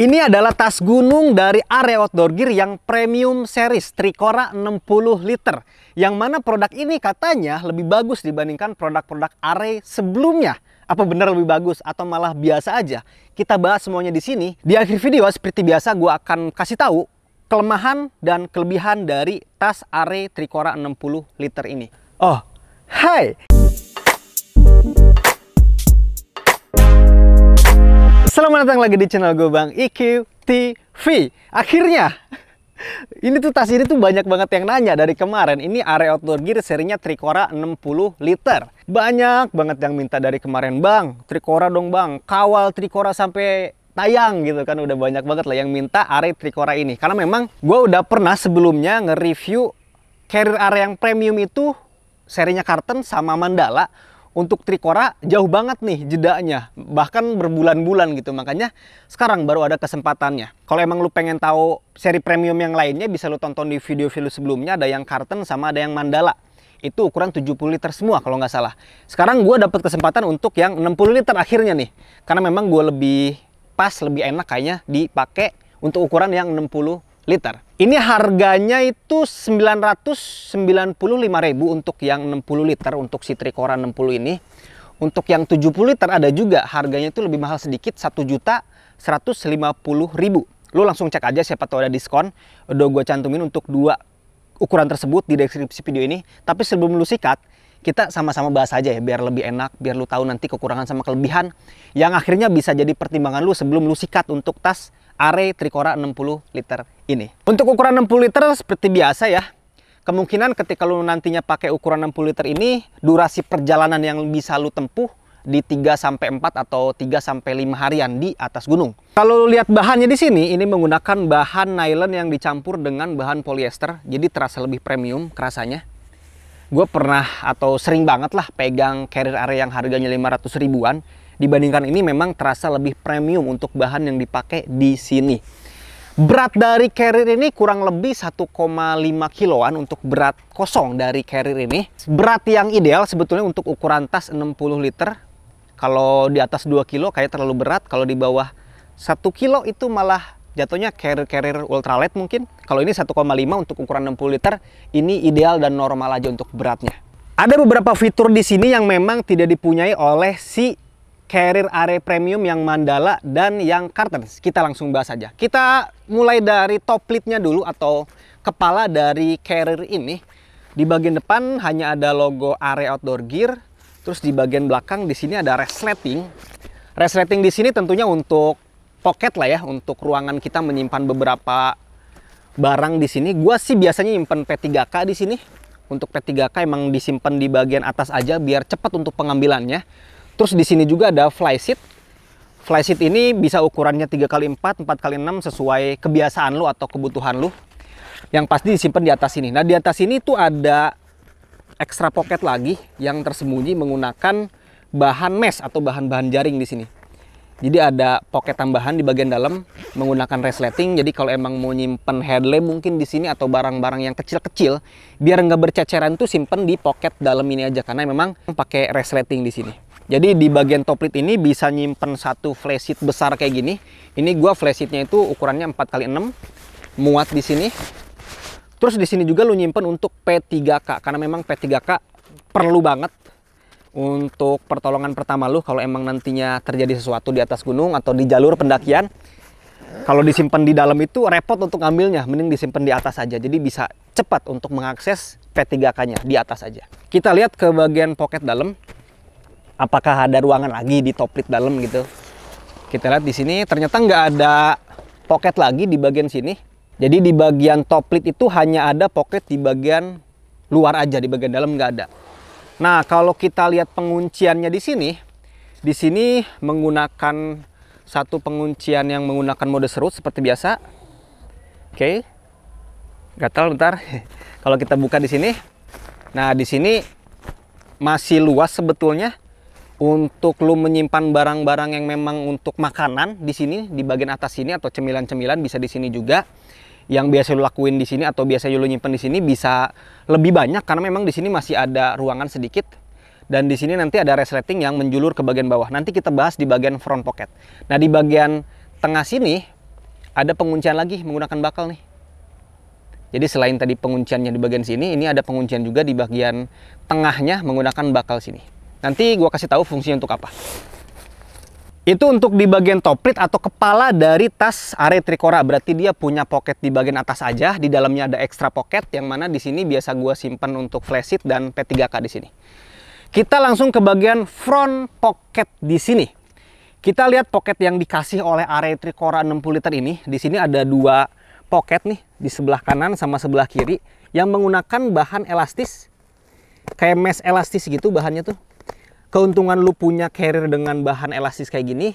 Ini adalah tas gunung dari Are Outdoor Gear yang premium series Tricora 60 liter. Yang mana produk ini katanya lebih bagus dibandingkan produk-produk Are sebelumnya. Apa benar lebih bagus atau malah biasa aja? Kita bahas semuanya di sini. Di akhir video seperti biasa gue akan kasih tahu kelemahan dan kelebihan dari tas Are Tricora 60 liter ini. Oh, hai! Selamat datang lagi di channel gue Bang IQ TV. Akhirnya, tas ini tuh banyak banget yang nanya dari kemarin. Ini Are Outdoor Gear serinya Tricora 60 liter. Banyak banget yang minta dari kemarin, Bang, Tricora dong Bang, kawal Tricora sampai tayang gitu kan. Udah banyak banget lah yang minta Are Tricora ini. Karena memang gue udah pernah sebelumnya nge-review carrier Are yang premium itu serinya Karten sama Mandala. Untuk Tricora jauh banget nih jedanya, bahkan berbulan-bulan gitu. Makanya sekarang baru ada kesempatannya. Kalau emang lu pengen tahu seri premium yang lainnya, bisa lu tonton di video-video sebelumnya. Ada yang Karten sama ada yang Mandala. Itu ukuran 70 liter semua kalau nggak salah. Sekarang gue dapet kesempatan untuk yang 60 liter akhirnya nih. Karena memang gue lebih pas, lebih enak kayaknya dipakai untuk ukuran yang 60 liter. Ini harganya itu 995.000 untuk yang 60 liter untuk si Tricora 60 ini. Untuk yang 70 liter ada juga harganya itu lebih mahal sedikit, 1.150.000. Lu langsung cek aja siapa tahu ada diskon. Udah gue cantumin untuk dua ukuran tersebut di deskripsi video ini. Tapi sebelum lu sikat, kita sama-sama bahas aja ya biar lebih enak, biar lu tahu nanti kekurangan sama kelebihan yang akhirnya bisa jadi pertimbangan lu sebelum lu sikat untuk tas Are Tricora 60 liter ini. Untuk ukuran 60 liter seperti biasa ya. Kemungkinan ketika lu nantinya pakai ukuran 60 liter ini, durasi perjalanan yang bisa lu tempuh di 3-4 atau 3-5 harian di atas gunung. Kalau lu lihat bahannya di sini, ini menggunakan bahan nylon yang dicampur dengan bahan polyester. Jadi terasa lebih premium kerasanya. Gue pernah atau sering banget lah pegang carrier Are yang harganya 500 ribuan. Dibandingkan ini memang terasa lebih premium untuk bahan yang dipakai di sini. Berat dari carrier ini kurang lebih 1,5 kiloan untuk berat kosong dari carrier ini. Berat yang ideal sebetulnya untuk ukuran tas 60 liter. Kalau di atas 2 kilo kayak terlalu berat. Kalau di bawah 1 kilo itu malah jatuhnya carrier ultralight mungkin. Kalau ini 1,5 untuk ukuran 60 liter, ini ideal dan normal aja untuk beratnya. Ada beberapa fitur di sini yang memang tidak dipunyai oleh si carrier Are premium yang Mandala dan yang Karten. Kita langsung bahas aja. Kita mulai dari top lidnya dulu atau kepala dari carrier ini. Di bagian depan hanya ada logo Are Outdoor Gear. Terus di bagian belakang di sini ada resleting. Resleting di sini tentunya untuk pocket lah ya, untuk ruangan kita menyimpan beberapa barang di sini. Gua sih biasanya nyimpen P3K di sini. Untuk P3K emang disimpan di bagian atas aja biar cepat untuk pengambilannya. Terus di sini juga ada flysheet. Flysheet ini bisa ukurannya 3x4, 4x6 sesuai kebiasaan lu atau kebutuhan lu. Yang pasti disimpan di atas sini. Nah, di atas ini tuh ada extra pocket lagi yang tersembunyi menggunakan bahan mesh atau bahan-bahan jaring di sini. Jadi ada pocket tambahan di bagian dalam menggunakan resleting. Jadi kalau emang mau nyimpen headlamp mungkin di sini atau barang-barang yang kecil-kecil, biar nggak berceceran tuh simpen di pocket dalam ini aja karena memang pakai resleting di sini. Jadi di bagian top lid ini bisa nyimpen satu flysheet besar kayak gini. Ini gua flysheetnya itu ukurannya 4x6, muat di sini. Terus di sini juga lu nyimpen untuk P3K karena memang P3K perlu banget untuk pertolongan pertama lu kalau emang nantinya terjadi sesuatu di atas gunung atau di jalur pendakian. Kalau disimpan di dalam itu repot untuk ngambilnya, mending disimpan di atas aja. Jadi bisa cepat untuk mengakses P3K-nya di atas aja. Kita lihat ke bagian pocket dalam. Apakah ada ruangan lagi di top lid dalam gitu. Kita lihat di sini ternyata nggak ada pocket lagi di bagian sini. Jadi di bagian top lid itu hanya ada pocket di bagian luar aja, di bagian dalam nggak ada. Nah, kalau kita lihat pengunciannya di sini menggunakan satu penguncian yang menggunakan mode serut seperti biasa. Oke. Gatal bentar. Kalau kita buka di sini. Nah, di sini masih luas sebetulnya. Untuk lu menyimpan barang-barang yang memang untuk makanan di sini di bagian atas sini atau cemilan-cemilan bisa di sini juga. Yang biasa lu lakuin di sini atau biasa lu nyimpan di sini bisa lebih banyak karena memang di sini masih ada ruangan sedikit. Dan di sini nanti ada resleting yang menjulur ke bagian bawah. Nanti kita bahas di bagian front pocket. Nah, di bagian tengah sini ada penguncian lagi menggunakan bakal nih. Jadi selain tadi pengunciannya di bagian sini, ini ada penguncian juga di bagian tengahnya menggunakan bakal sini. Nanti gua kasih tahu fungsinya untuk apa. Itu untuk di bagian top lid atau kepala dari tas Are Tricora. Berarti dia punya pocket di bagian atas aja. Di dalamnya ada extra pocket yang mana di sini biasa gua simpan untuk flashlight dan P3K di sini. Kita langsung ke bagian front pocket di sini. Kita lihat pocket yang dikasih oleh Are Tricora 60 liter ini. Di sini ada dua pocket nih, di sebelah kanan sama sebelah kiri yang menggunakan bahan elastis. Kayak mesh elastis gitu bahannya tuh. Keuntungan lu punya carrier dengan bahan elastis kayak gini,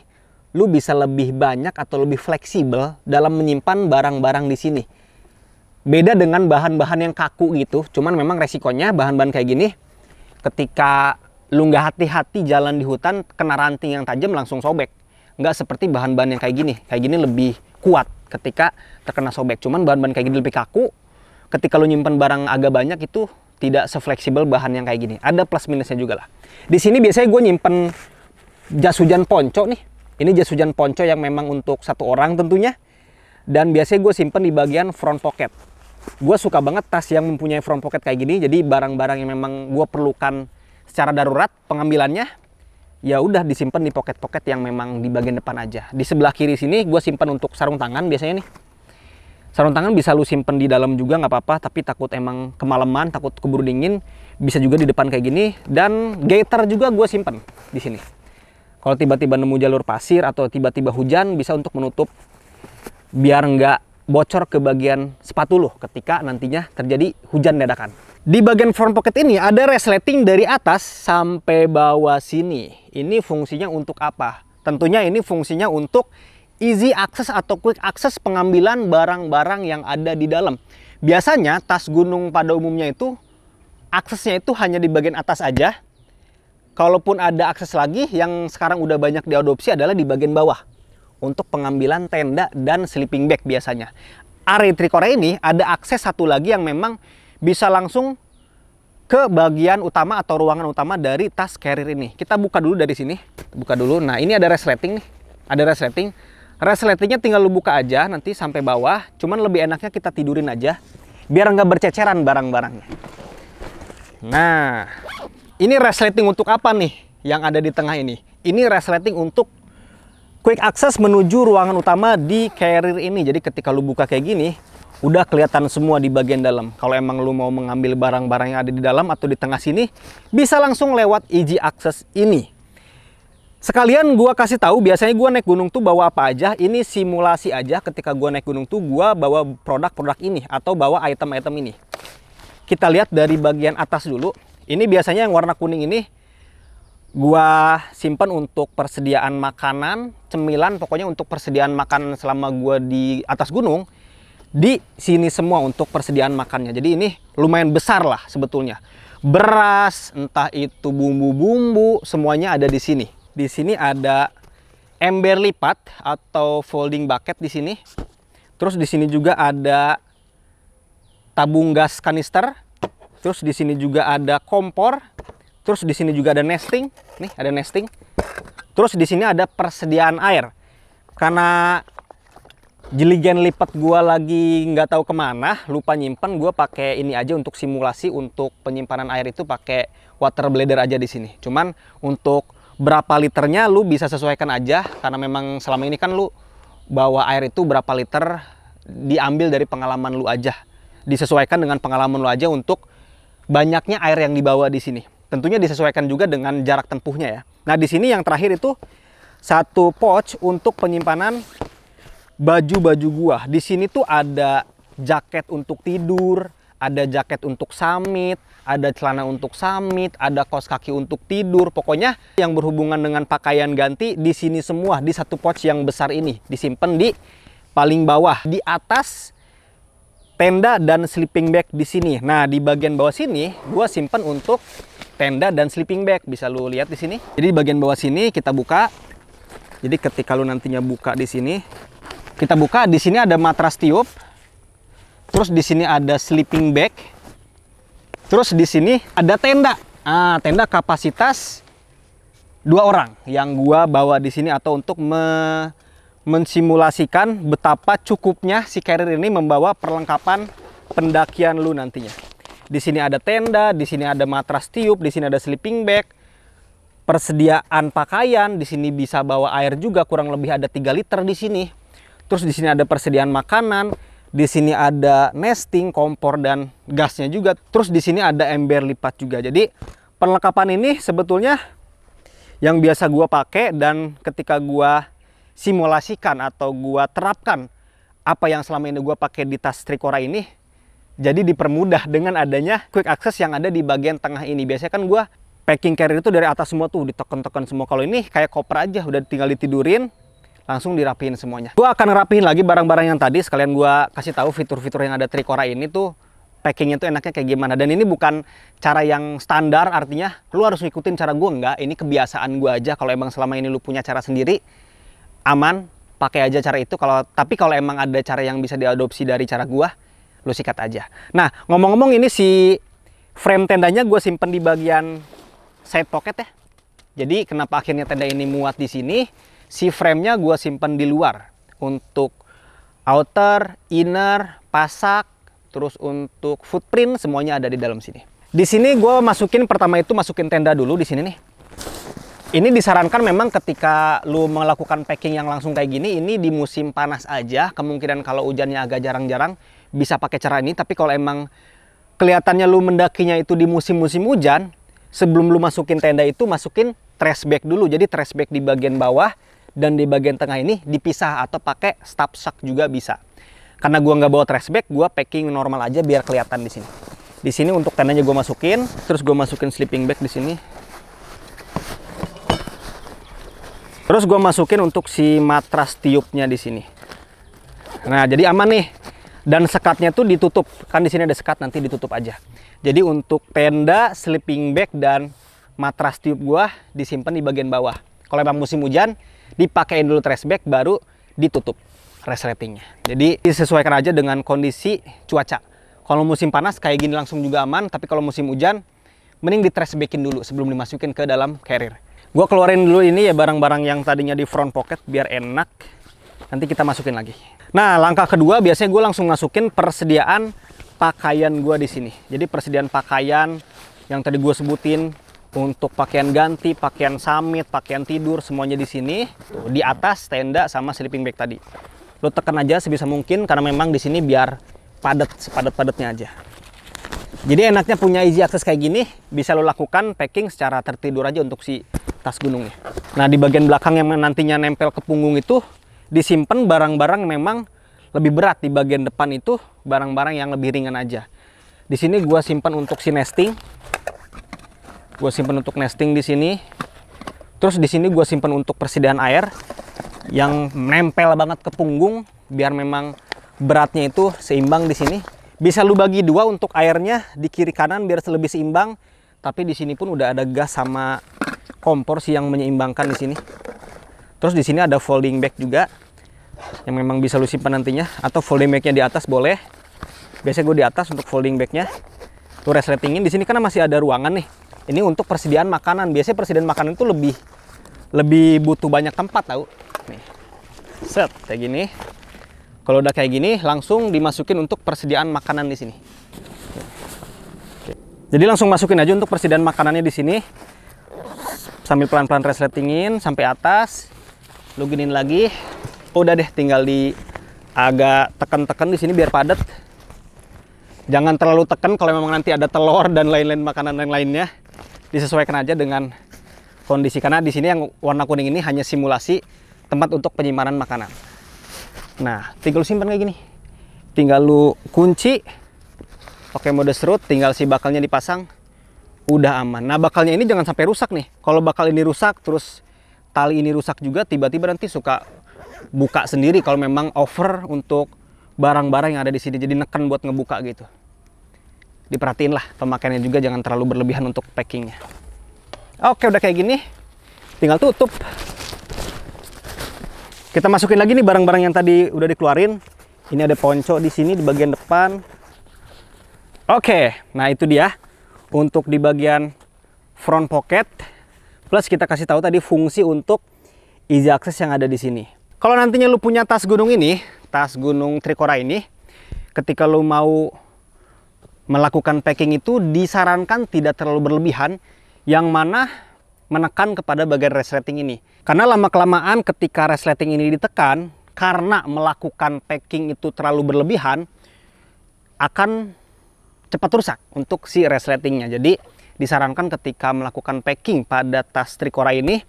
lu bisa lebih banyak atau lebih fleksibel dalam menyimpan barang-barang di sini. Beda dengan bahan-bahan yang kaku gitu, cuman memang resikonya bahan-bahan kayak gini, ketika lu nggak hati-hati jalan di hutan, kena ranting yang tajam langsung sobek. Nggak seperti bahan-bahan yang kayak gini lebih kuat ketika terkena sobek. Cuman bahan-bahan kayak gini lebih kaku, ketika lu nyimpan barang agak banyak itu tidak sefleksibel bahan yang kayak gini. Ada plus minusnya juga lah. Di sini biasanya gue nyimpen jas hujan ponco nih. Ini jas hujan ponco yang memang untuk satu orang tentunya. Dan biasanya gue simpen di bagian front pocket. Gue suka banget tas yang mempunyai front pocket kayak gini. Jadi barang-barang yang memang gue perlukan secara darurat pengambilannya, ya udah disimpan di pocket-pocket yang memang di bagian depan aja. Di sebelah kiri sini gue simpen untuk sarung tangan biasanya nih. Sarung tangan bisa lu simpen di dalam juga nggak apa-apa, tapi takut emang kemalaman, takut keburu dingin, bisa juga di depan kayak gini. Dan gaiter juga gue simpen di sini. Kalau tiba-tiba nemu jalur pasir atau tiba-tiba hujan, bisa untuk menutup biar nggak bocor ke bagian sepatu lo ketika nantinya terjadi hujan dadakan. Di bagian front pocket ini ada resleting dari atas sampai bawah sini. Ini fungsinya untuk apa? Tentunya ini fungsinya untuk easy access atau quick access pengambilan barang-barang yang ada di dalam. Biasanya tas gunung pada umumnya itu aksesnya itu hanya di bagian atas aja. Kalaupun ada akses lagi yang sekarang udah banyak diadopsi adalah di bagian bawah untuk pengambilan tenda dan sleeping bag biasanya. Are Tricora ini ada akses satu lagi yang memang bisa langsung ke bagian utama atau ruangan utama dari tas carrier ini. Kita buka dulu dari sini. Buka dulu. Nah, ini ada resleting nih. Ada resleting. Resletingnya tinggal lu buka aja nanti sampai bawah. Cuman lebih enaknya kita tidurin aja biar nggak berceceran barang-barangnya. Nah, ini resleting untuk apa nih yang ada di tengah ini? Ini resleting untuk quick access menuju ruangan utama di carrier ini. Jadi ketika lu buka kayak gini, udah kelihatan semua di bagian dalam. Kalau emang lu mau mengambil barang-barang yang ada di dalam atau di tengah sini, bisa langsung lewat easy access ini. Sekalian gua kasih tahu, biasanya gua naik gunung tuh bawa apa aja. Ini simulasi aja, ketika gua naik gunung tuh gua bawa produk-produk ini atau bawa item-item ini. Kita lihat dari bagian atas dulu. Ini biasanya yang warna kuning ini gua simpan untuk persediaan makanan, cemilan, pokoknya untuk persediaan makanan selama gua di atas gunung. Di sini semua untuk persediaan makannya. Jadi ini lumayan besar lah sebetulnya. Beras, entah itu bumbu-bumbu, semuanya ada di sini. Di sini ada ember lipat atau folding bucket di sini. Terus di sini juga ada tabung gas kanister. Terus di sini juga ada kompor. Terus di sini juga ada nesting. Nih, ada nesting. Terus di sini ada persediaan air. Karena jeligen lipat gua lagi nggak tahu kemana, lupa nyimpan, gua pakai ini aja untuk simulasi untuk penyimpanan air itu pakai water bladder aja di sini. Cuman untuk berapa liternya lu bisa sesuaikan aja, karena memang selama ini kan lu bawa air itu berapa liter diambil dari pengalaman lu aja. Disesuaikan dengan pengalaman lu aja untuk banyaknya air yang dibawa di sini. Tentunya disesuaikan juga dengan jarak tempuhnya ya. Nah, di sini yang terakhir itu satu pouch untuk penyimpanan baju-baju gua. Di sini tuh ada jaket untuk tidur, ada jaket untuk summit, ada celana untuk summit, ada kaos kaki untuk tidur. Pokoknya yang berhubungan dengan pakaian ganti di sini semua, di satu pouch yang besar ini. Disimpan di paling bawah. Di atas tenda dan sleeping bag di sini. Nah, di bagian bawah sini gua simpan untuk tenda dan sleeping bag. Bisa lu lihat di sini. Jadi di bagian bawah sini kita buka. Jadi ketika lu nantinya buka di sini, kita buka, di sini ada matras tiup. Terus di sini ada sleeping bag. Terus di sini ada tenda. Ah, tenda kapasitas 2 orang yang gua bawa di sini atau untuk mensimulasikan betapa cukupnya si carrier ini membawa perlengkapan pendakian lu nantinya. Di sini ada tenda, di sini ada matras tiup, di sini ada sleeping bag, persediaan pakaian, di sini bisa bawa air juga, kurang lebih ada 3 liter di sini. Terus di sini ada persediaan makanan, di sini ada nesting, kompor dan gasnya juga. Terus di sini ada ember lipat juga. Jadi perlengkapan ini sebetulnya yang biasa gua pakai, dan ketika gua simulasikan atau gua terapkan apa yang selama ini gua pakai di tas Tricora ini, jadi dipermudah dengan adanya quick access yang ada di bagian tengah ini. Biasanya kan gua packing carrier itu dari atas semua tuh ditekan-tekan semua. Kalau ini kayak koper aja, udah tinggal ditidurin, langsung dirapihin semuanya. Gua akan rapihin lagi barang-barang yang tadi, sekalian gua kasih tahu fitur-fitur yang ada Tricora ini tuh packingnya tuh enaknya kayak gimana. Dan ini bukan cara yang standar, artinya lu harus ngikutin cara gua, enggak. Ini kebiasaan gua aja. Kalau emang selama ini lu punya cara sendiri, aman, pakai aja cara itu. Tapi kalau emang ada cara yang bisa diadopsi dari cara gua, lu sikat aja. Nah, ngomong-ngomong, ini si frame tendanya gua simpen di bagian side pocket ya. Jadi kenapa akhirnya tenda ini muat di sini? Si frame-nya gue simpan di luar untuk outer, inner, pasak, terus untuk footprint semuanya ada di dalam sini. Di sini gue masukin tenda dulu di sini nih. Ini disarankan memang ketika lu melakukan packing yang langsung kayak gini, ini di musim panas aja. Kemungkinan kalau hujannya agak jarang-jarang bisa pakai cara ini. Tapi kalau emang kelihatannya lu mendakinya itu di musim-musim hujan, sebelum lu masukin tenda itu masukin trash bag dulu. Jadi trash bag di bagian bawah dan di bagian tengah ini dipisah, atau pakai stop sack juga bisa. Karena gua nggak bawa trash bag, gua packing normal aja biar kelihatan di sini. Di sini untuk tendanya gua masukin, terus gua masukin sleeping bag di sini. Terus gua masukin untuk si matras tiupnya di sini. Nah, jadi aman nih. Dan sekatnya tuh ditutup. Kan di sini ada sekat, nanti ditutup aja. Jadi untuk tenda, sleeping bag dan matras tiup gua disimpan di bagian bawah. Kalau emang musim hujan, dipakein dulu trash bag, baru ditutup resletingnya. Jadi disesuaikan aja dengan kondisi cuaca. Kalau musim panas kayak gini langsung juga aman, tapi kalau musim hujan mending di trash bagin dulu sebelum dimasukin ke dalam carrier. Gua keluarin dulu ini ya barang-barang yang tadinya di front pocket biar enak. Nanti kita masukin lagi. Nah, langkah kedua biasanya gue langsung masukin persediaan pakaian gua di sini. Jadi persediaan pakaian yang tadi gue sebutin, untuk pakaian ganti, pakaian summit, pakaian tidur, semuanya di sini. Tuh, di atas tenda sama sleeping bag tadi. Lo tekan aja sebisa mungkin karena memang di sini biar padat, sepadat-padatnya aja. Jadi enaknya punya easy access kayak gini, bisa lo lakukan packing secara tertidur aja untuk si tas gunungnya. Nah, di bagian belakang yang nantinya nempel ke punggung itu disimpan barang-barang memang lebih berat. Di bagian depan itu barang-barang yang lebih ringan aja. Di sini gua simpan untuk si nesting. Gue simpen untuk nesting di sini. Terus di sini gue simpen untuk persediaan air yang nempel banget ke punggung biar memang beratnya itu seimbang di sini. Bisa lu bagi dua untuk airnya di kiri kanan biar lebih seimbang. Tapi di sini pun udah ada gas sama kompor sih yang menyeimbangkan di sini. Terus di sini ada folding bag juga yang memang bisa lu simpan nantinya, atau folding bagnya di atas boleh. Biasanya gue di atas untuk folding bagnya. Tuh resletingin di sini karena masih ada ruangan nih. Ini untuk persediaan makanan. Biasanya persediaan makanan itu lebih butuh banyak tempat tahu. Nih. Set kayak gini. Kalau udah kayak gini langsung dimasukin untuk persediaan makanan di sini. Oke. Jadi langsung masukin aja untuk persediaan makanannya di sini. Sambil pelan-pelan resletingin sampai atas. Lu giniin lagi. Udah deh, tinggal di agak tekan-tekan di sini biar padat. Jangan terlalu tekan kalau memang nanti ada telur dan lain-lain makanan yang lainnya. Disesuaikan aja dengan kondisi, karena di sini yang warna kuning ini hanya simulasi tempat untuk penyimpanan makanan. Nah, tinggal lu simpan kayak gini. Tinggal lu kunci pakai mode serut, tinggal si bakalnya dipasang, udah aman. Nah, bakalnya ini jangan sampai rusak nih. Kalau bakal ini rusak, terus tali ini rusak juga, tiba-tiba nanti suka buka sendiri kalau memang over untuk barang-barang yang ada di sini, jadi neken buat ngebuka gitu. Diperhatiin lah pemakaiannya juga, jangan terlalu berlebihan untuk packingnya. Oke, udah kayak gini, tinggal tutup. Kita masukin lagi nih barang-barang yang tadi udah dikeluarin. Ini ada ponco di sini di bagian depan. Oke, nah itu dia untuk di bagian front pocket. Plus kita kasih tahu tadi fungsi untuk easy access yang ada di sini. Kalau nantinya lu punya tas gunung ini, tas gunung Tricora ini, ketika lu mau melakukan packing itu disarankan tidak terlalu berlebihan, yang mana menekan kepada bagian resleting ini. Karena lama-kelamaan ketika resleting ini ditekan, karena melakukan packing itu terlalu berlebihan, akan cepat rusak untuk si resletingnya. Jadi disarankan ketika melakukan packing pada tas Tricora ini,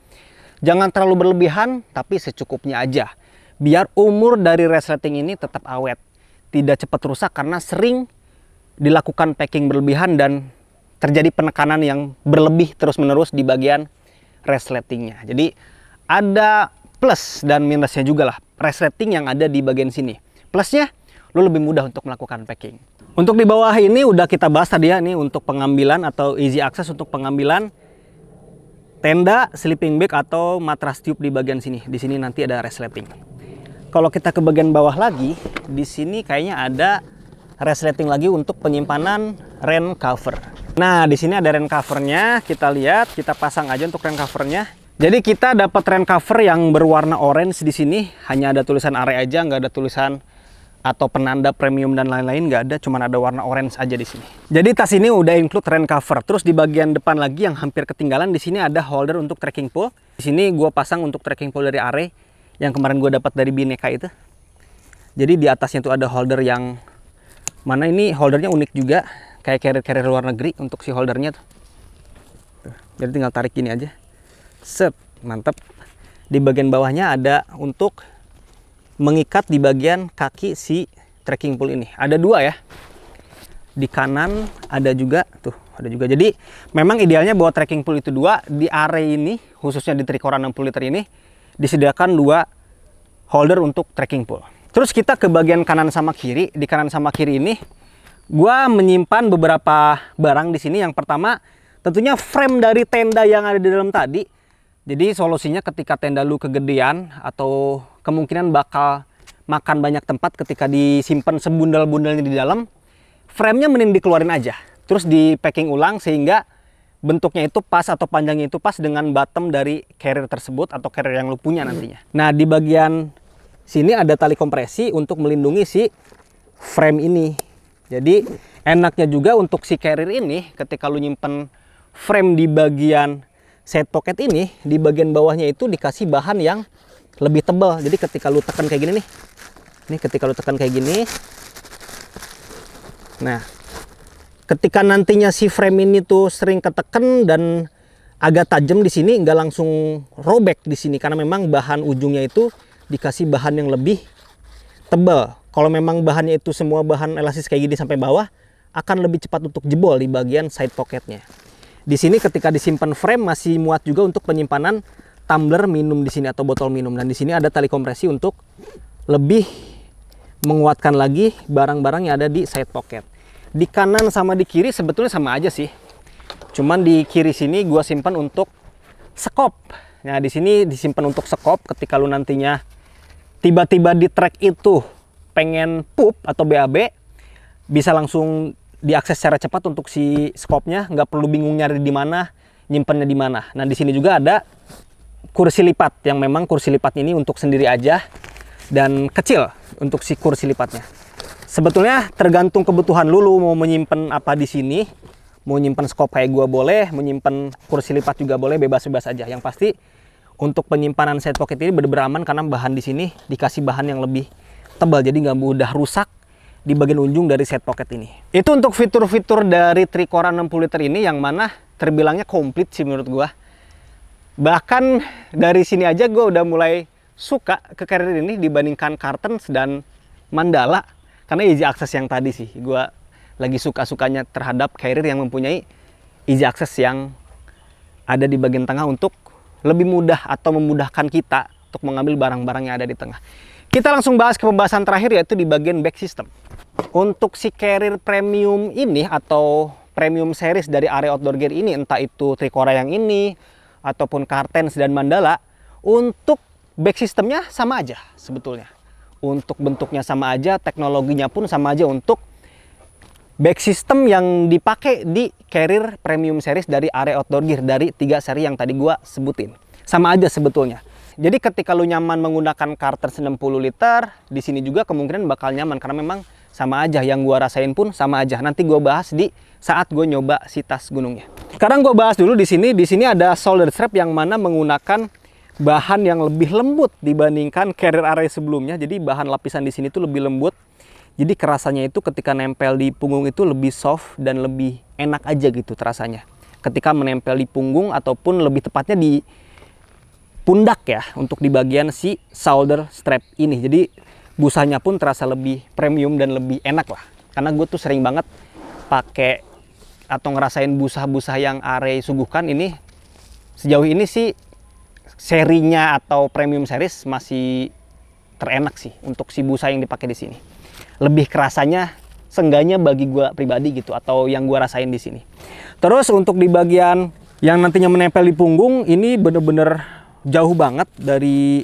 jangan terlalu berlebihan, tapi secukupnya aja. Biar umur dari resleting ini tetap awet, tidak cepat rusak karena sering dilakukan packing berlebihan dan terjadi penekanan yang berlebih terus-menerus di bagian resletingnya. Jadi ada plus dan minusnya juga lah resleting yang ada di bagian sini. Plusnya, lo lebih mudah untuk melakukan packing. Untuk di bawah ini udah kita bahas tadi ya, nih untuk pengambilan atau easy access untuk pengambilan tenda, sleeping bag atau matras tube di bagian sini. Di sini nanti ada resleting. Kalau kita ke bagian bawah lagi, di sini kayaknya ada resleting lagi untuk penyimpanan rain cover. Nah, di sini ada rain covernya. Kita lihat, kita pasang aja untuk rain covernya. Jadi kita dapat rain cover yang berwarna orange di sini. Hanya ada tulisan Are aja, nggak ada tulisan atau penanda premium dan lain-lain, nggak ada. Cuman ada warna orange aja di sini. Jadi tas ini udah include rain cover. Terus di bagian depan lagi yang hampir ketinggalan, di sini ada holder untuk trekking pole. Di sini gue pasang untuk trekking pole dari Are yang kemarin gue dapat dari Bineka itu. Jadi di atasnya tuh ada holder yang mana ini holdernya unik juga, kayak carrier-carrier luar negeri untuk si holdernya tuh. Jadi tinggal tarik gini aja. Set, mantap. Di bagian bawahnya ada untuk mengikat di bagian kaki si trekking pole ini. Ada dua ya. Di kanan ada juga, tuh ada juga. Jadi memang idealnya bawa trekking pole itu dua. Di Are ini, khususnya di Tricora 60 liter ini, disediakan dua holder untuk trekking pole. Terus kita ke bagian kanan sama kiri. Di kanan sama kiri ini, gua menyimpan beberapa barang di sini. Yang pertama, tentunya frame dari tenda yang ada di dalam tadi. Jadi solusinya ketika tenda lu kegedean atau kemungkinan bakal makan banyak tempat ketika disimpan sebundal-bundalnya di dalam, frame-nya mending dikeluarin aja. Terus di packing ulang sehingga bentuknya itu pas atau panjangnya itu pas dengan bottom dari carrier tersebut atau carrier yang lu punya nantinya. Nah, di bagian sini ada tali kompresi untuk melindungi si frame ini. Jadi enaknya juga untuk si carrier ini, ketika lu nyimpen frame di bagian side pocket ini, di bagian bawahnya itu dikasih bahan yang lebih tebal. Jadi ketika lu tekan kayak gini nih, ketika lu tekan kayak gini, nah ketika nantinya si frame ini tuh sering ketekan dan agak tajam di sini, nggak langsung robek di sini karena memang bahan ujungnya itu dikasih bahan yang lebih tebal. Kalau memang bahannya itu semua bahan elastis kayak gini sampai bawah, akan lebih cepat untuk jebol di bagian side pocketnya. Di sini ketika disimpan frame masih muat juga untuk penyimpanan tumbler minum di sini atau botol minum. Dan di sini ada tali kompresi untuk lebih menguatkan lagi barang-barang yang ada di side pocket. Di kanan sama di kiri sebetulnya sama aja sih. Cuman di kiri sini gua simpan untuk sekop. Nah, di sini disimpan untuk sekop ketika lu nantinya tiba-tiba di trek itu pengen pup atau BAB, bisa langsung diakses secara cepat untuk si skopnya, nggak perlu bingung nyari di mana, nyimpannya di mana. Nah, di sini juga ada kursi lipat yang memang kursi lipat ini untuk sendiri aja dan kecil untuk si kursi lipatnya. Sebetulnya tergantung kebutuhan lu mau menyimpan apa di sini. Mau nyimpan skop kayak gua boleh, menyimpan kursi lipat juga boleh, bebas-bebas aja. Yang pasti untuk penyimpanan side pocket ini benar-benar aman karena bahan di sini dikasih bahan yang lebih tebal, jadi nggak mudah rusak di bagian ujung dari side pocket ini. Itu untuk fitur-fitur dari Tricora 60 liter ini yang mana terbilangnya komplit sih menurut gua. Bahkan dari sini aja gua udah mulai suka ke carrier ini dibandingkan Cartons dan Mandala karena easy access yang tadi sih. Gua lagi suka-sukanya terhadap carrier yang mempunyai easy access yang ada di bagian tengah untuk lebih mudah atau memudahkan kita untuk mengambil barang-barang yang ada di tengah. Kita langsung bahas ke pembahasan terakhir, yaitu di bagian back system. Untuk si carrier premium ini atau premium series dari Are Outdoor Gear ini, entah itu Tricora yang ini ataupun Cartons dan Mandala, untuk back systemnya sama aja sebetulnya. Untuk bentuknya sama aja, teknologinya pun sama aja untuk back system yang dipakai di carrier premium series dari Are Outdoor Gear dari 3 seri yang tadi gua sebutin. Sama aja sebetulnya. Jadi ketika lu nyaman menggunakan Carter 90 liter, di sini juga kemungkinan bakal nyaman karena memang sama aja, yang gua rasain pun sama aja. Nanti gua bahas di saat gue nyoba si tas gunungnya. Sekarang gue bahas dulu di sini. Di sini ada shoulder strap yang mana menggunakan bahan yang lebih lembut dibandingkan carrier array sebelumnya. Jadi bahan lapisan di sini tuh lebih lembut. Jadi kerasanya itu ketika nempel di punggung itu lebih soft dan lebih enak aja gitu terasanya. Ketika menempel di punggung ataupun lebih tepatnya di pundak ya, untuk di bagian si shoulder strap ini. Jadi busanya pun terasa lebih premium dan lebih enak lah. Karena gue tuh sering banget pakai atau ngerasain busa-busa yang Array suguhkan. Ini sejauh ini sih serinya atau premium series masih terenak sih untuk si busa yang dipakai di sini. Lebih kerasanya seenggaknya bagi gue pribadi gitu, atau yang gue rasain di sini. Terus untuk di bagian yang nantinya menempel di punggung, ini bener-bener jauh banget dari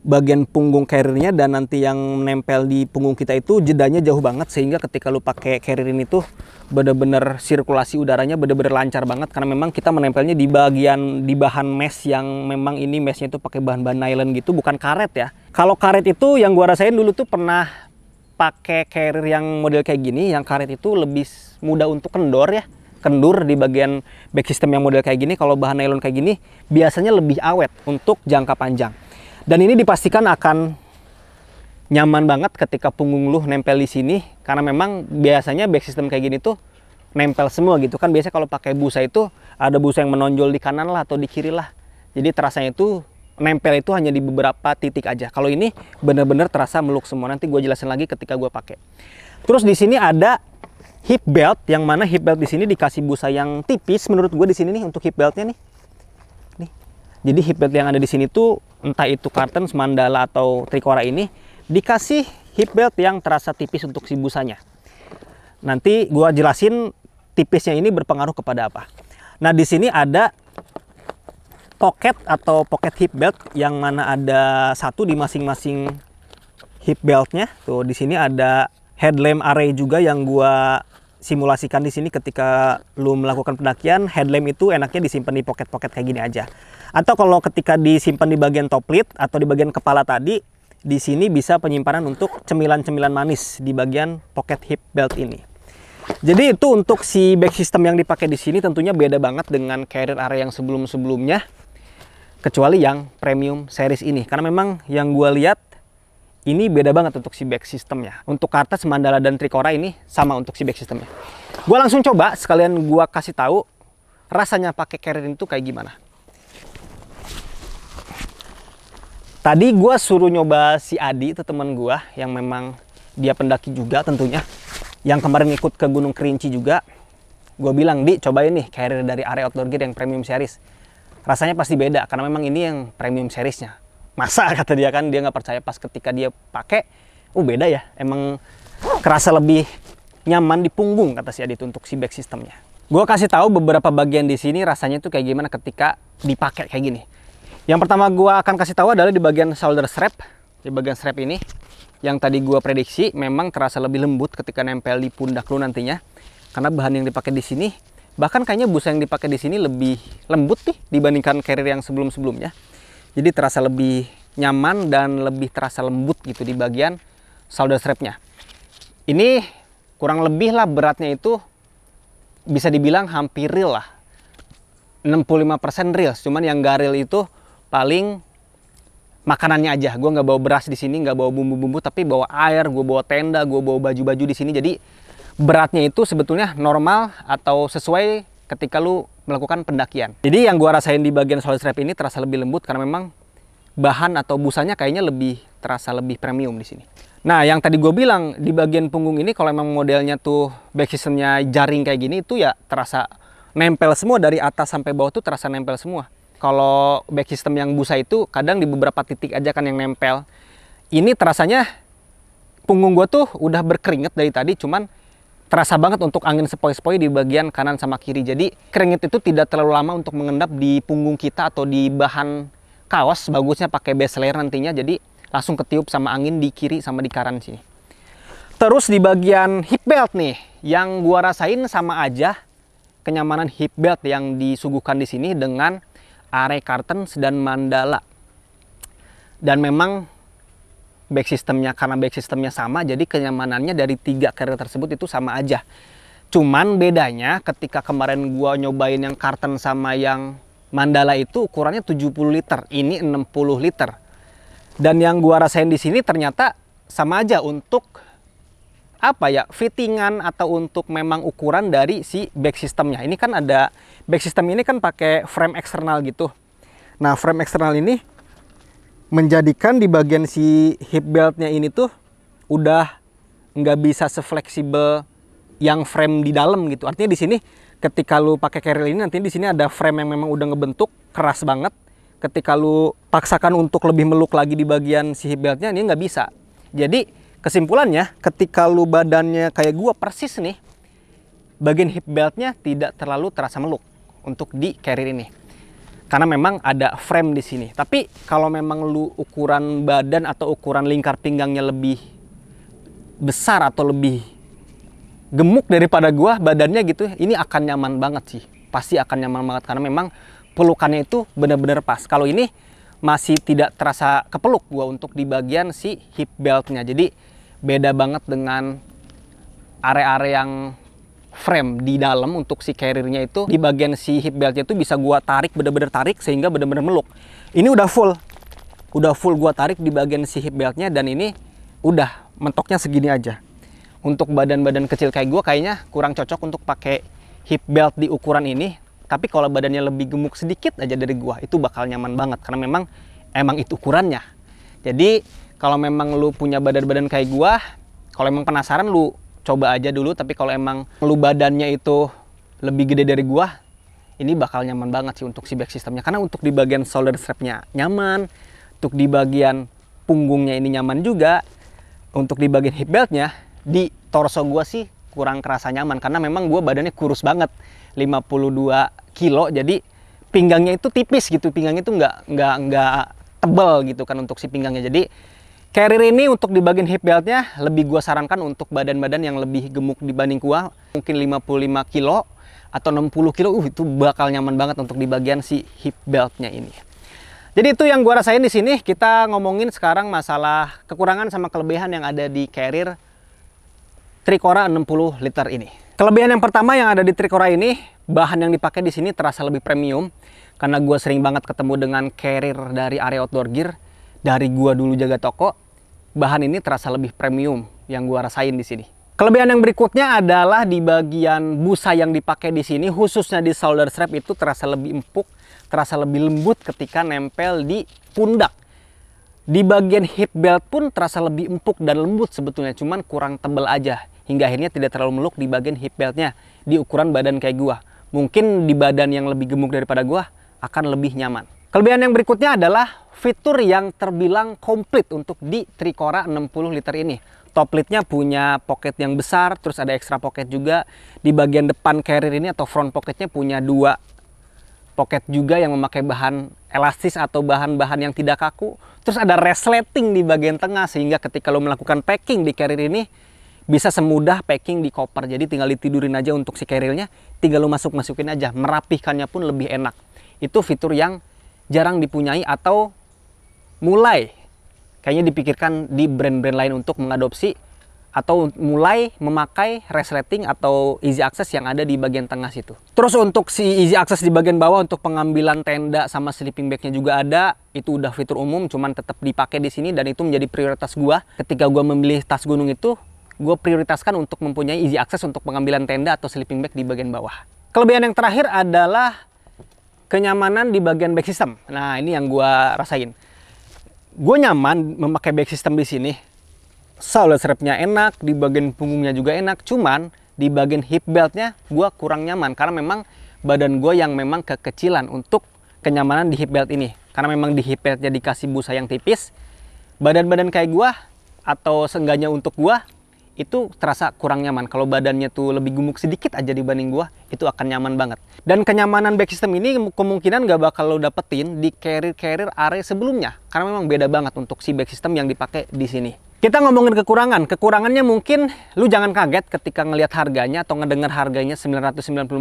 bagian punggung carriernya dan nanti yang menempel di punggung kita itu jedanya jauh banget, sehingga ketika lu pakai carrier ini tuh bener-bener sirkulasi udaranya bener-bener lancar banget, karena memang kita menempelnya di bagian di bahan mesh yang memang ini meshnya itu pakai bahan-bahan nylon gitu, bukan karet ya. Kalau karet itu yang gua rasain dulu tuh pernah pakai carrier yang model kayak gini, yang karet itu lebih mudah untuk kendor ya. Kendur di bagian back system yang model kayak gini. Kalau bahan nylon kayak gini biasanya lebih awet untuk jangka panjang. Dan ini dipastikan akan nyaman banget ketika punggung lu nempel di sini, karena memang biasanya back system kayak gini tuh nempel semua gitu kan. Biasanya kalau pakai busa itu ada busa yang menonjol di kanan lah atau di kiri lah. Jadi terasanya itu nempel itu hanya di beberapa titik aja. Kalau ini bener-bener terasa meluk semua. Nanti gue jelasin lagi ketika gue pakai. Terus di sini ada hip belt, yang mana hip belt di sini dikasih busa yang tipis menurut gue di sini nih untuk hip beltnya nih. Jadi hip belt yang ada di sini tuh entah itu Cartons, Mandala atau Tricora ini dikasih hip belt yang terasa tipis untuk si busanya. Nanti gua jelasin tipisnya ini berpengaruh kepada apa. Nah, di sini ada pocket atau pocket hip belt yang mana ada satu di masing-masing hip beltnya. Tuh di sini ada headlamp array juga yang gua simulasikan di sini. Ketika lu melakukan pendakian, headlamp itu enaknya disimpan di pocket-pocket kayak gini aja. Atau kalau ketika disimpan di bagian top lid atau di bagian kepala tadi, di sini bisa penyimpanan untuk cemilan-cemilan manis di bagian pocket hip belt ini. Jadi itu untuk si back system yang dipakai di sini tentunya beda banget dengan carrier array yang sebelum-sebelumnya, kecuali yang premium series ini. Karena memang yang gue lihat ini beda banget untuk si back systemnya. Untuk Carters, Mandala dan Tricora ini sama untuk si back systemnya. Gue langsung coba, sekalian gue kasih tahu rasanya pakai carrier itu kayak gimana. Tadi gue suruh nyoba si Adi, itu teman gue yang memang dia pendaki juga tentunya, yang kemarin ikut ke Gunung Kerinci juga. Gue bilang, Di, cobain nih carrier dari Array Outdoor Gear yang premium series. Rasanya pasti beda karena memang ini yang premium seriesnya. Masa, kata dia kan, dia nggak percaya. Pas ketika dia pakai, beda ya, emang kerasa lebih nyaman di punggung, kata si Adi itu untuk si back systemnya. Gue kasih tahu beberapa bagian di sini rasanya tuh kayak gimana ketika dipakai kayak gini. Yang pertama gue akan kasih tahu adalah di bagian shoulder strap. Di bagian strap ini, yang tadi gue prediksi memang terasa lebih lembut ketika nempel di pundak lu nantinya. Karena bahan yang dipakai di sini, bahkan kayaknya busa yang dipakai di sini lebih lembut nih dibandingkan carrier yang sebelum-sebelumnya. Jadi terasa lebih nyaman dan lebih terasa lembut gitu di bagian shoulder strapnya. Ini kurang lebih lah beratnya itu bisa dibilang hampir real lah. 65% real, cuman yang gak real itu paling makanannya aja. Gue nggak bawa beras di sini, nggak bawa bumbu-bumbu, tapi bawa air, gue bawa tenda, gue bawa baju-baju di sini. Jadi beratnya itu sebetulnya normal atau sesuai ketika lu melakukan pendakian. Jadi yang gue rasain di bagian shoulder strap ini terasa lebih lembut karena memang bahan atau busanya kayaknya lebih terasa lebih premium di sini. Nah, yang tadi gue bilang di bagian punggung ini kalau memang modelnya tuh back systemnya jaring kayak gini, itu ya terasa nempel semua dari atas sampai bawah tuh terasa nempel semua. Kalau back system yang busa itu kadang di beberapa titik aja kan yang nempel. Ini terasanya punggung gue tuh udah berkeringat dari tadi, cuman terasa banget untuk angin sepoi-sepoi di bagian kanan sama kiri. Jadi keringat itu tidak terlalu lama untuk mengendap di punggung kita atau di bahan kaos. Bagusnya pakai base layer nantinya, jadi langsung ketiup sama angin di kiri sama di kanan sini. Terus di bagian hip belt nih, yang gua rasain sama aja kenyamanan hip belt yang disuguhkan di sini dengan Are, Cartens, dan Mandala. Dan memang back systemnya, karena back systemnya sama, jadi kenyamanannya dari 3 carrier tersebut itu sama aja. Cuman bedanya ketika kemarin gua nyobain yang Cartens sama yang Mandala itu ukurannya 70 liter, ini 60 liter. Dan yang gua rasain di sini ternyata sama aja untuk apa ya, fittingan atau untuk memang ukuran dari si back systemnya. Ini kan ada back system ini kan pakai frame eksternal gitu. Nah, frame eksternal ini menjadikan di bagian si hip beltnya ini tuh udah nggak bisa sefleksibel yang frame di dalam gitu. Artinya di sini ketika lu pakai carrier ini, nanti di sini ada frame yang memang udah ngebentuk keras banget. Ketika lu paksakan untuk lebih meluk lagi di bagian si hip beltnya, ini nggak bisa. Jadi kesimpulannya, ketika lu badannya kayak gua persis nih, bagian hip beltnya tidak terlalu terasa meluk untuk di carrier ini. Karena memang ada frame di sini. Tapi kalau memang lu ukuran badan atau ukuran lingkar pinggangnya lebih besar atau lebih gemuk daripada gua badannya gitu, ini akan nyaman banget sih. Pasti akan nyaman banget karena memang pelukannya itu benar-benar pas. Kalau ini masih tidak terasa kepeluk gua untuk di bagian si hip beltnya. Jadi beda banget dengan area-area yang frame di dalam untuk si carriernya itu. Di bagian si hip beltnya itu bisa gua tarik, bener-bener tarik sehingga bener-bener meluk. Ini udah full gua tarik di bagian si hip beltnya, dan ini udah mentoknya segini aja. Untuk badan-badan kecil kayak gua kayaknya kurang cocok untuk pakai hip belt di ukuran ini. Tapi kalau badannya lebih gemuk sedikit aja dari gua, itu bakal nyaman banget karena emang itu ukurannya. Jadi kalau memang lu punya badan-badan kayak gua, kalau emang penasaran lu coba aja dulu. Tapi kalau emang lu badannya itu lebih gede dari gua, ini bakal nyaman banget sih untuk si back systemnya. Karena untuk di bagian shoulder strapnya nyaman, untuk di bagian punggungnya ini nyaman juga, untuk di bagian hip beltnya, di torso gua sih kurang kerasa nyaman. Karena memang gua badannya kurus banget, 52 kilo, jadi pinggangnya itu tipis gitu. Pinggangnya itu nggak tebal gitu kan untuk si pinggangnya. Jadi carrier ini untuk di bagian hip beltnya lebih gua sarankan untuk badan-badan yang lebih gemuk dibanding gua, mungkin 55 kilo atau 60 kilo, itu bakal nyaman banget untuk di bagian si hip beltnya ini. Jadi itu yang gua rasain di sini. Kita ngomongin sekarang masalah kekurangan sama kelebihan yang ada di carrier Tricora 60 liter ini. Kelebihan yang pertama yang ada di Tricora ini, bahan yang dipakai di sini terasa lebih premium. Karena gua sering banget ketemu dengan carrier dari Are Outdoor Gear, dari gua dulu jaga toko, bahan ini terasa lebih premium yang gua rasain di sini. Kelebihan yang berikutnya adalah di bagian busa yang dipakai di sini, khususnya di shoulder strap, itu terasa lebih empuk, terasa lebih lembut ketika nempel di pundak. Di bagian hip belt pun terasa lebih empuk dan lembut sebetulnya, cuman kurang tebal aja. Hingga akhirnya tidak terlalu meluk di bagian hip beltnya di ukuran badan kayak gua. Mungkin di badan yang lebih gemuk daripada gua akan lebih nyaman. Kelebihan yang berikutnya adalah fitur yang terbilang komplit untuk di Tricora 60 liter ini. Top lidnya punya pocket yang besar, terus ada extra pocket juga. Di bagian depan carrier ini atau front pocketnya punya 2 pocket juga yang memakai bahan elastis atau bahan-bahan yang tidak kaku. Terus ada resleting di bagian tengah sehingga ketika lo melakukan packing di carrier ini bisa semudah packing di koper. Jadi tinggal ditidurin aja untuk si carriernya, tinggal lo masukin aja. Merapihkannya pun lebih enak. Itu fitur yang jarang dipunyai atau mulai kayaknya dipikirkan di brand-brand lain untuk mengadopsi atau mulai memakai resleting atau easy access yang ada di bagian tengah situ. Terus untuk si easy access di bagian bawah untuk pengambilan tenda sama sleeping bagnya juga ada. Itu udah fitur umum, cuman tetap dipakai di sini dan itu menjadi prioritas gua. Ketika gua memilih tas gunung itu, gua prioritaskan untuk mempunyai easy access untuk pengambilan tenda atau sleeping bag di bagian bawah. Kelebihan yang terakhir adalah kenyamanan di bagian back system. Nah, ini yang gua rasain. Gue nyaman memakai back system di sini. Shoulder strapnya enak, di bagian punggungnya juga enak. Cuman di bagian hip beltnya gue kurang nyaman karena memang badan gue yang memang kekecilan untuk kenyamanan di hip belt ini. Karena memang di hip beltnya dikasih busa yang tipis. Badan-badan kayak gue atau seenggaknya untuk gue itu terasa kurang nyaman. Kalau badannya tuh lebih gemuk sedikit aja dibanding gua, itu akan nyaman banget. Dan kenyamanan back system ini kemungkinan gak bakal lo dapetin di carrier Are sebelumnya, karena memang beda banget untuk si back system yang dipakai di sini. Kita ngomongin kekurangan. Kekurangannya mungkin lu jangan kaget ketika ngelihat harganya atau ngedengar harganya 995.000.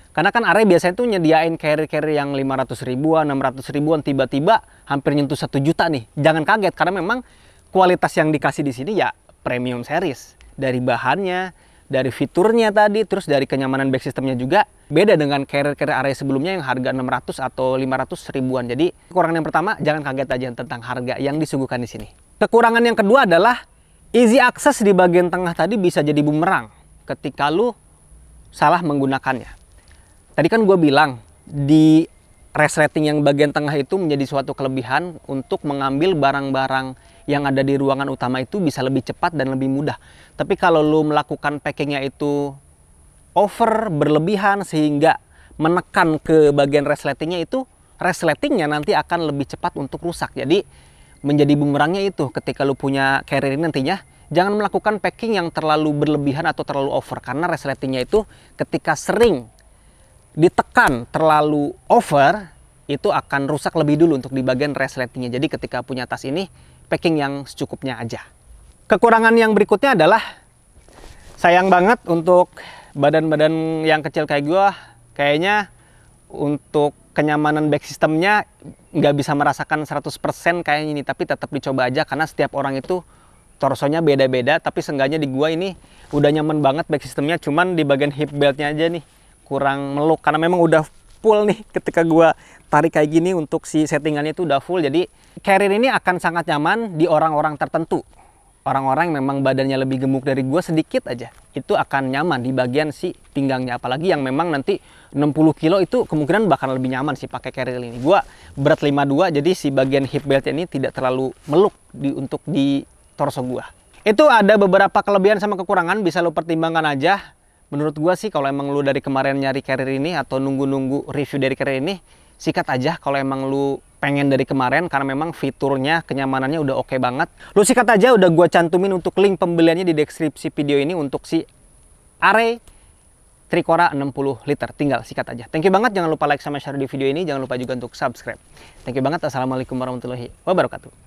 Karena kan Are biasanya tuh nyediain carrier-carrier yang 500 ribuan, 600 ribuan, tiba-tiba hampir nyentuh 1 juta nih. Jangan kaget karena memang kualitas yang dikasih di sini ya premium series. Dari bahannya, dari fiturnya tadi, terus dari kenyamanan back systemnya juga beda dengan carrier-carrier Are sebelumnya yang harga 600 atau 500 ribuan. Jadi kekurangan yang pertama, jangan kaget aja tentang harga yang disuguhkan di sini. Kekurangan yang kedua adalah easy access di bagian tengah tadi bisa jadi bumerang ketika lu salah menggunakannya. Tadi kan gue bilang di resleting yang bagian tengah itu menjadi suatu kelebihan untuk mengambil barang-barang yang ada di ruangan utama itu bisa lebih cepat dan lebih mudah. Tapi kalau lu melakukan packingnya itu over, berlebihan sehingga menekan ke bagian resletingnya itu, resletingnya nanti akan lebih cepat untuk rusak. Jadi menjadi bumerangnya itu ketika lu punya carrier ini nantinya, jangan melakukan packing yang terlalu berlebihan atau terlalu over. Karena resletingnya itu ketika sering ditekan terlalu over, itu akan rusak lebih dulu untuk di bagian resletingnya. Jadi ketika punya tas ini, packing yang secukupnya aja. Kekurangan yang berikutnya adalah sayang banget untuk badan-badan yang kecil kayak gue, kayaknya untuk kenyamanan back systemnya nggak bisa merasakan 100% kayak ini, tapi tetap dicoba aja karena setiap orang itu torsonya beda-beda. Tapi seenggaknya di gua ini udah nyaman banget back systemnya, cuman di bagian hip beltnya aja nih kurang meluk karena memang udah full nih ketika gua tarik kayak gini. Untuk si settingannya itu udah full, jadi carrier ini akan sangat nyaman di orang-orang tertentu. Orang-orang yang memang badannya lebih gemuk dari gua sedikit aja, itu akan nyaman di bagian si pinggangnya. Apalagi yang memang nanti 60 kilo itu kemungkinan bakal lebih nyaman sih pakai carrier ini. Gua berat 52, jadi si bagian hip beltnya ini tidak terlalu meluk untuk di torso gua. Itu ada beberapa kelebihan sama kekurangan, bisa lo pertimbangkan aja. Menurut gua sih kalau emang lu dari kemarin nyari carrier ini atau nunggu-nunggu review dari carrier ini, sikat aja kalau emang lu pengen dari kemarin, karena memang fiturnya, kenyamanannya udah oke banget. Lu sikat aja, udah gua cantumin untuk link pembeliannya di deskripsi video ini untuk si Are Tricora 60 liter. Tinggal sikat aja. Thank you banget, jangan lupa like sama share di video ini, jangan lupa juga untuk subscribe. Thank you banget, assalamualaikum warahmatullahi wabarakatuh.